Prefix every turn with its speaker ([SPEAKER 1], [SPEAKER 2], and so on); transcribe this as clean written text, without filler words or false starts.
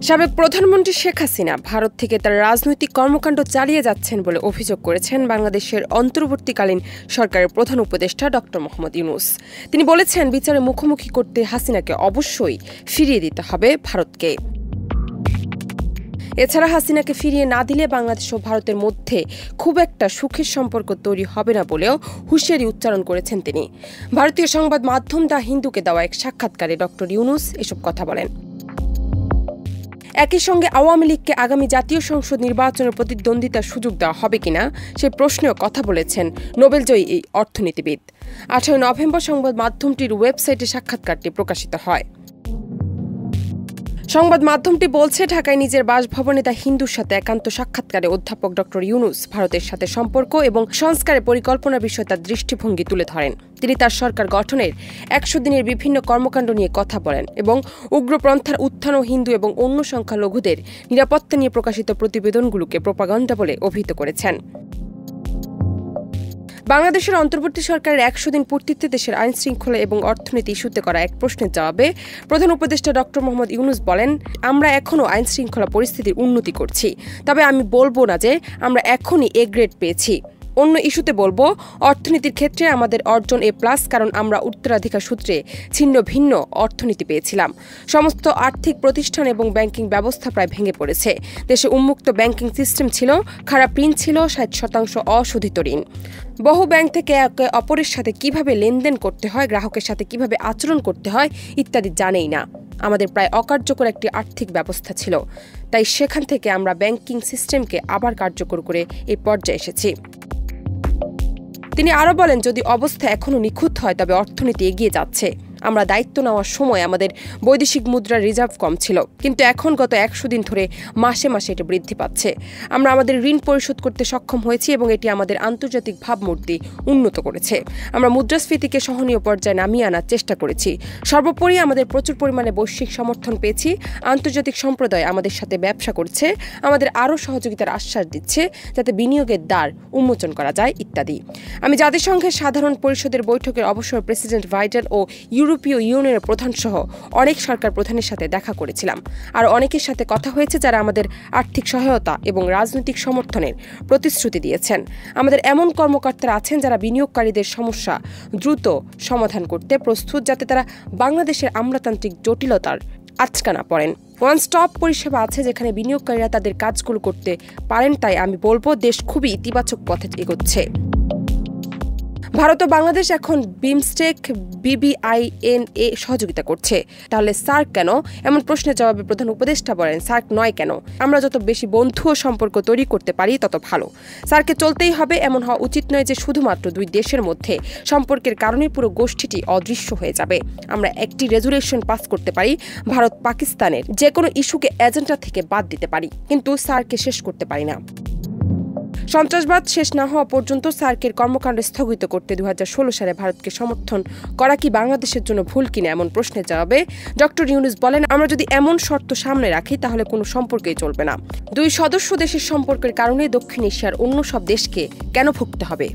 [SPEAKER 1] সাবেক প্রধানমন্ত্রী শেখ হাসিনা ভারত থেকে তার রাজনৈতিক কর্মকাণ্ড চালিয়ে যাচ্ছেন বলে অভিযোগ করেছেন বাংলাদেশের অন্তর্বর্তীকালীন সরকারের প্রধান উপদেষ্টা ডক্টর মোহাম্মদ ইউনূস। তিনি বলেছেন, বিচারে মুখোমুখি করতে হাসিনাকে অবশ্যই ফিরিয়ে দিতে হবে ভারতকে। এছাড়া হাসিনাকে ফিরিয়ে না দিলে বাংলাদেশ ও ভারতের মধ্যে খুব একটা সুখের সম্পর্ক তৈরি হবে না বলেও হুঁশিয়ারি উচ্চারণ করেছেন তিনি। ভারতীয় সংবাদ মাধ্যম দ্য হিন্দুকে দেওয়া এক সাক্ষাৎকারে ডক্টর ইউনূস এসব কথা বলেন। একই সঙ্গে আওয়ামী লীগকে আগামী জাতীয় সংসদ নির্বাচনের প্রতিদ্বন্দ্বিতার সুযোগ দেওয়া হবে কিনা সেই প্রশ্নেও কথা বলেছেন নোবেলজয়ী এই অর্থনীতিবিদ। 18 নভেম্বর সংবাদ মাধ্যমটির ওয়েবসাইটে সাক্ষাৎকারটি প্রকাশিত হয়। সংবাদ মাধ্যমটি বলছে, ঢাকায় নিজের বাসভবনে দ্য হিন্দুর সাথে একান্ত সাক্ষাৎকারে অধ্যাপক ডক্টর ইউনূস ভারতের সাথে সম্পর্ক এবং সংস্কারের পরিকল্পনার বিষয়ে তার দৃষ্টিভঙ্গি তুলে ধরেন। তিনি তার সরকার গঠনের 100 দিনের বিভিন্ন কর্মকাণ্ড নিয়ে কথা বলেন এবং উগ্রপন্থার উত্থান ও হিন্দু এবং অন্য সংখ্যালঘুদের নিরাপত্তা নিয়ে প্রকাশিত প্রতিবেদনগুলোকে প্রোপাগান্ডা বলে অভিহিত করেছেন। বাংলাদেশের অন্তর্বর্তী সরকারের 100 দিন পূর্তিতে দেশের আইন শৃঙ্খলা এবং অর্থনীতি ইস্যুতে করা এক প্রশ্নের জবাবে প্রধান উপদেষ্টা ডক্টর মোহাম্মদ ইউনূস বলেন, আমরা এখনও আইন শৃঙ্খলা পরিস্থিতির উন্নতি করছি, তবে আমি বলবো না যে আমরা এখনই এ গ্রেড পেয়েছি। অন্য ইস্যুতে বলবো, অর্থনীতির ক্ষেত্রে আমাদের অর্জন A+, কারণ আমরা উত্তরাধিকার সূত্রে ছিন্ন ভিন্ন অর্থনীতি পেয়েছিলাম। সমস্ত আর্থিক প্রতিষ্ঠান এবং ব্যাংকিং ব্যবস্থা প্রায় ভেঙে পড়েছে। দেশে উন্মুক্ত ব্যাংকিং সিস্টেম ছিল, খারাপ ঋণ ছিল, 60% অশোধিত ঋণ। বহু ব্যাংক থেকে একে অপরের সাথে কিভাবে লেনদেন করতে হয়, গ্রাহকের সাথে কিভাবে আচরণ করতে হয় ইত্যাদি জানেই না। আমাদের প্রায় অকার্যকর একটি আর্থিক ব্যবস্থা ছিল, তাই সেখান থেকে আমরা ব্যাংকিং সিস্টেমকে আবার কার্যকর করে এই পর্যায়ে এসেছি। তিনি আরও বলেন, যদি অবস্থা এখনও নিখুঁত হয় তবে অর্থনীতি এগিয়ে যাচ্ছে। আমরা দায়িত্ব নেওয়ার সময় আমাদের বৈদেশিক মুদ্রার রিজার্ভ কম ছিল, কিন্তু এখন গত 100 দিন ধরে মাসে মাসে এটি বৃদ্ধি পাচ্ছে। আমরা আমাদের ঋণ পরিশোধ করতে সক্ষম হয়েছি এবং এটি আমাদের আন্তর্জাতিক ভাবমূর্তি উন্নত করেছে। আমরা মুদ্রাস্ফীতিকে সহনীয় পর্যায়ে নামিয়ে আনার চেষ্টা করেছি। সর্বোপরি আমাদের প্রচুর পরিমাণে বৈশ্বিক সমর্থন পেয়েছি। আন্তর্জাতিক সম্প্রদায় আমাদের সাথে ব্যবসা করছে, আমাদের আরও সহযোগিতার আশ্বাস দিচ্ছে যাতে বিনিয়োগের দ্বার উন্মোচন করা যায় ইত্যাদি। আমি জাতিসংঘের সাধারণ পরিষদের বৈঠকের অবসর প্রেসিডেন্ট বাইডেন ও ইউরোপীয় ইউনিয়নের প্রধান সহ অনেক সরকার প্রধানের সাথে দেখা করেছিলাম। আর অনেকের সাথে কথা হয়েছে যারা আমাদের আর্থিক সহায়তা এবং রাজনৈতিক সমর্থনের প্রতিশ্রুতি দিয়েছেন। আমাদের এমন কর্মকর্তারা আছেন যারা বিনিয়োগকারীদের সমস্যা দ্রুত সমাধান করতে প্রস্তুত, যাতে তারা বাংলাদেশের আমলাতান্ত্রিক জটিলতার আটকা না পড়েন। ওয়ান স্টপ পরিষেবা আছে যেখানে বিনিয়োগকারীরা তাদের কাজগুলো করতে পারেন। তাই আমি বলবো, দেশ খুবই ইতিবাচক পথে এগোচ্ছে। ভারত ও বাংলাদেশ এখন বিমস্টেক BBINA সহযোগিতা করছে, তাহলে সার্ক কেন? এমন প্রশ্নের জবাবে প্রধান উপদেষ্টা বলেন, সার্ক নয় কেন? আমরা যত বেশি বন্ধু ও সম্পর্ক তৈরি করতে পারি তত ভালো। সার্কে চলতেই হবে, এমন হওয়া উচিত নয় যে শুধুমাত্র দুই দেশের মধ্যে সম্পর্কের কারণে পুরো গোষ্ঠীটি অদৃশ্য হয়ে যাবে। আমরা একটি রেজুলেশন পাস করতে পারি, ভারত পাকিস্তানের যে কোনো ইস্যুকে এজেন্ডা থেকে বাদ দিতে পারি, কিন্তু সার্ককে শেষ করতে পারি না। সন্ত্রাসবাদ শেষ না হওয়া পর্যন্ত সার্কের কর্মকাণ্ড স্থগিত করতে 2016 সালে ভারতকে সমর্থন করা কি বাংলাদেশের জন্য ভুল কিনা? এমন প্রশ্নের জবাবে ডক্টর ইউনূস বলেন, আমরা যদি এমন শর্ত সামনে রাখি তাহলে কোনো সম্পর্কই চলবে না। দুই সদস্য দেশের সম্পর্কের কারণে দক্ষিণ এশিয়ার অন্য সব দেশকে কেন ভুগতে হবে?